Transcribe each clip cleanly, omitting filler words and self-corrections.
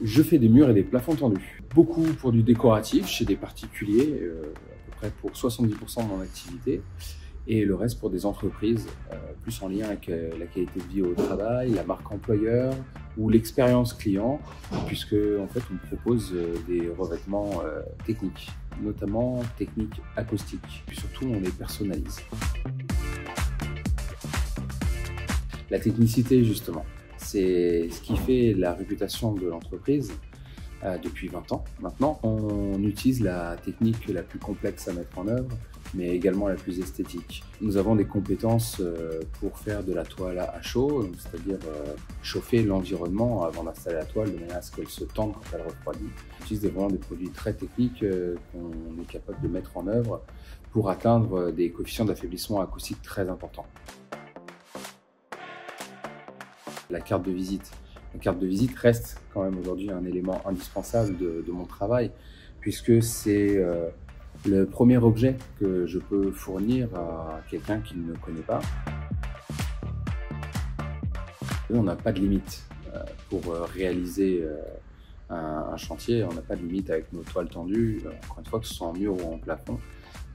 Je fais des murs et des plafonds tendus. Beaucoup pour du décoratif chez des particuliers, à peu près pour 70% de mon activité. Et le reste pour des entreprises, plus en lien avec la qualité de vie au travail, la marque employeur ou l'expérience client, puisque en fait on propose des revêtements techniques, notamment techniques acoustiques. Puis surtout on les personnalise. La technicité justement, c'est ce qui fait la réputation de l'entreprise. Depuis 20 ans maintenant, on utilise la technique la plus complexe à mettre en œuvre, mais également la plus esthétique. Nous avons des compétences pour faire de la toile à chaud, c'est-à-dire chauffer l'environnement avant d'installer la toile de manière à ce qu'elle se tende quand elle refroidit. On utilise vraiment des produits très techniques qu'on est capable de mettre en œuvre pour atteindre des coefficients d'affaiblissement acoustique très importants. La carte de visite. La carte de visite reste quand même aujourd'hui un élément indispensable de mon travail, puisque c'est le premier objet que je peux fournir à quelqu'un qui ne me connaît pas. On n'a pas de limite pour réaliser un chantier, on n'a pas de limite avec nos toiles tendues, encore une fois que ce soit en mur ou en plafond.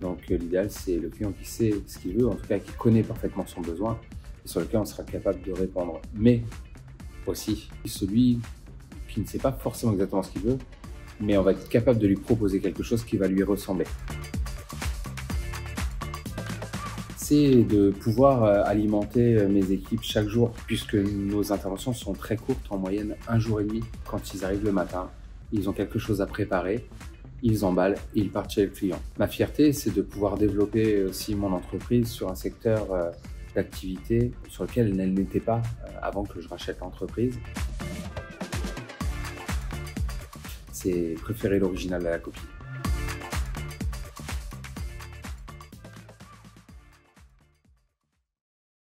Donc l'idéal c'est le client qui sait ce qu'il veut, en tout cas qui connaît parfaitement son besoin et sur lequel on sera capable de répondre. Mais aussi celui qui ne sait pas forcément exactement ce qu'il veut, mais on va être capable de lui proposer quelque chose qui va lui ressembler. C'est de pouvoir alimenter mes équipes chaque jour, puisque nos interventions sont très courtes, en moyenne 1 jour et demi. Quand ils arrivent le matin, ils ont quelque chose à préparer, ils emballent et ils partent chez le client. Ma fierté, c'est de pouvoir développer aussi mon entreprise sur un secteur d'activité sur lequel elle n'était pas avant que je rachète l'entreprise. C'est préférer l'original à la copie.